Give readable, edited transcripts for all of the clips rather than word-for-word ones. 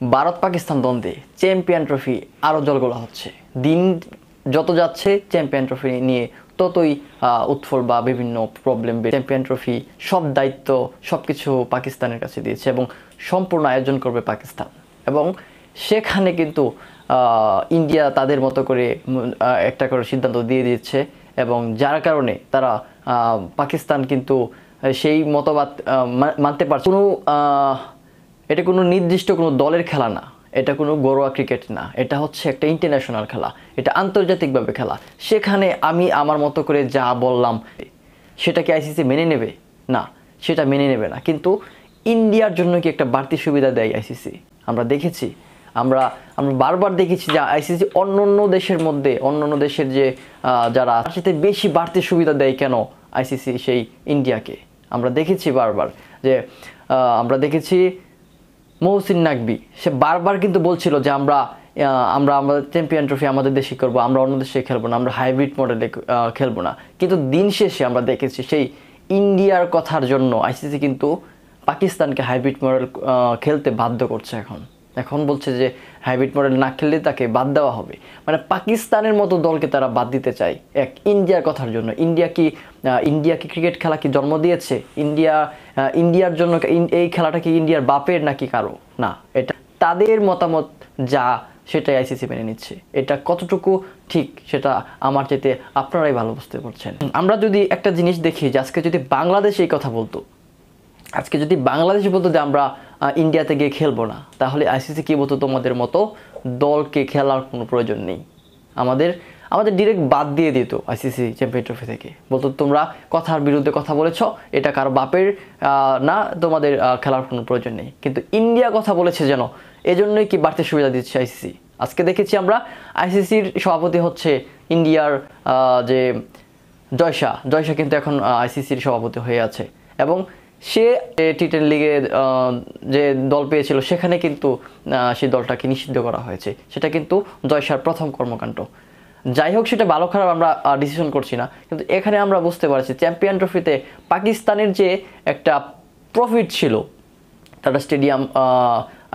ভারত পাকিস্তান দ্বন্দ্বে champion trophy আরও জলঘোলা হচ্ছে। দিন যত যাচ্ছে চ্যাম্পিয়ন ট্রফি নিয়ে ততই উৎফুল্ল বা বিভিন্ন প্রবলেম। চ্যাম্পিয়ন ট্রফি সব দায়িত্ব সব কিছু পাকিস্তানের কাছে দিয়েছে এবং সম্পূর্ণ আয়োজন করবে পাকিস্তান। এবং সেখানে কিন্তু ইন্ডিয়া তাদের মতো করে একটা করে সিদ্ধান্ত দিয়ে দিচ্ছে এবং যার কারণে তারা পাকিস্তান কিন্তু সেই মতবাদ মানতে পারছে। এটা কোনো নির্দিষ্ট কোনো দলের খেলা না, এটা কোনো ঘরোয়া ক্রিকেট না, এটা হচ্ছে একটা ইন্টারন্যাশনাল খেলা, এটা আন্তর্জাতিকভাবে খেলা। সেখানে আমি আমার মতো করে যা বললাম সেটা কি আইসিসি মেনে নেবে? না, সেটা মেনে নেবে না। কিন্তু ইন্ডিয়ার জন্য কি একটা বাড়তি সুবিধা দেয় আইসিসি? আমরা দেখেছি, আমরা বারবার দেখেছি যে আইসিসি অন্য দেশের মধ্যে অন্য দেশের যে যারা সাথে বেশি বাড়তি সুবিধা দেয় কেন আইসিসি সেই ইন্ডিয়াকে? আমরা দেখেছি বারবার যে আমরা দেখেছি মহসিন নাকবি সে বারবার কিন্তু বলছিল যে আমরা আমাদের চ্যাম্পিয়ন ট্রফি আমাদের দেশে করবো, আমরা অন্য দেশে খেলবো না, আমরা হাইব্রিড মডেলে খেলবো না। কিন্তু দিন শেষে আমরা দেখেছি সেই ইন্ডিয়ার কথার জন্য আইসিসি কিন্তু পাকিস্তানকে হাইব্রিড মডেল খেলতে বাধ্য করছে। এখন বলছে যে হাইব্রিড মডেল না খেললে তাকে বাদ দেওয়া হবে। মানে পাকিস্তানের মতো দলকে তারা বাদ দিতে চায় এক ইন্ডিয়ার কথার জন্য। ইন্ডিয়া কি ক্রিকেট খেলা কি জন্ম দিয়েছে? ইন্ডিয়ার জন্য এই খেলাটা কি ইন্ডিয়ার বাপের নাকি কারো? না, এটা তাদের মতামত যা সেটাই আইসিসি মেনে নিচ্ছে। এটা কতটুকু ঠিক সেটা আমার চাইতে আপনারাই ভালো বুঝতে পারছেন। আমরা যদি একটা জিনিস দেখি যে আজকে যদি বাংলাদেশ এই কথা বলতো, আজকে যদি বাংলাদেশ বলতো যে আমরা ইন্ডিয়াতে গিয়ে খেলবো না, তাহলে আইসিসি কি বলতো? তোমাদের মতো দলকে খেলার কোনো প্রয়োজন নেই, আমাদের ডিরেক্ট বাদ দিয়ে দিত আইসিসি চ্যাম্পিয়ন ট্রফি থেকে। বলতো তোমরা কথার বিরুদ্ধে কথা বলেছ, এটা কারো বাপের না, তোমাদের খেলার কোনো প্রয়োজন নেই। কিন্তু ইন্ডিয়া কথা বলেছে যেন, এজন্যই কি বাড়তি সুবিধা দিচ্ছে আইসিসি। আজকে দেখেছি আমরা আইসিসির সভাপতি হচ্ছে ইন্ডিয়ার যে জয়শা কিন্তু এখন আইসিসির সভাপতি হয়ে আছে এবং সে টি-10 লিগে যে দল পেয়েছিল সেখানে কিন্তু সেই দলটাকে নিষিদ্ধ করা হয়েছে। সেটা কিন্তু জয়শার প্রথম কর্মকাণ্ড। যাই হোক, সেটা ভালো খারাপ আমরা ডিসিশন করছি না, কিন্তু এখানে আমরা বুঝতে পারছি চ্যাম্পিয়ন ট্রফিতে পাকিস্তানের যে একটা প্রফিট ছিল, তারা স্টেডিয়াম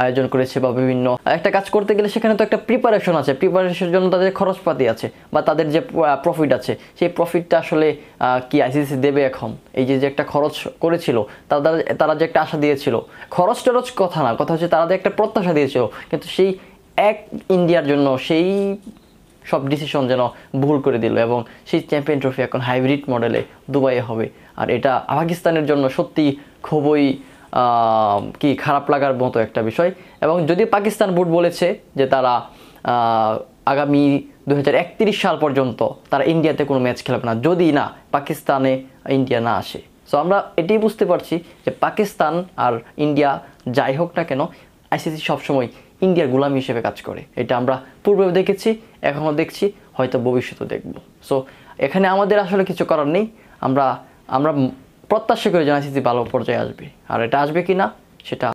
আয়োজন করেছে বা বিভিন্ন একটা কাজ করতে গেলে সেখানে তো একটা প্রিপারেশন আছে, প্রিপারেশনের জন্য তাদের খরচপাতি আছে বা তাদের যে প্রফিট আছে, সেই প্রফিটটা আসলে কি আইসিসি দেবে এখন? এই যে একটা খরচ করেছিল, তারা যে একটা আশা দিয়েছিল, খরচ টরচ কথা না, কথা হচ্ছে তারা যে একটা প্রত্যাশা দিয়েছিল, কিন্তু সেই এক ইন্ডিয়ার জন্য সেই সব ডিসিশন যেন ভুল করে দিল এবং সেই চ্যাম্পিয়ন ট্রফি এখন হাইব্রিড মডেলে দুবাইয়ে হবে। আর এটা পাকিস্তানের জন্য সত্যি খুবই কি খারাপ লাগার মতো একটা বিষয়। এবং যদি পাকিস্তান বোর্ড বলেছে যে তারা আগামী 2031 সাল পর্যন্ত তারা ইন্ডিয়াতে কোনো ম্যাচ খেলবে না যদি না পাকিস্তানে ইন্ডিয়া না আসে। সো আমরা এটাই বুঝতে পারছি যে পাকিস্তান আর ইন্ডিয়া যাই হোক না কেন, আইসিসি সবসময় ইন্ডিয়ার গোলামি হিসেবে কাজ করে। এটা আমরা পূর্বেও দেখেছি, এখনও দেখছি, হয়তো ভবিষ্যতেও দেখব। সো এখানে আমাদের আসলে কিছু করার নেই। আমরা প্রত্যাশা করি যে আইসিসি ভালো পর্যায়ে আসবে, আর এটা আসবে কি না সেটা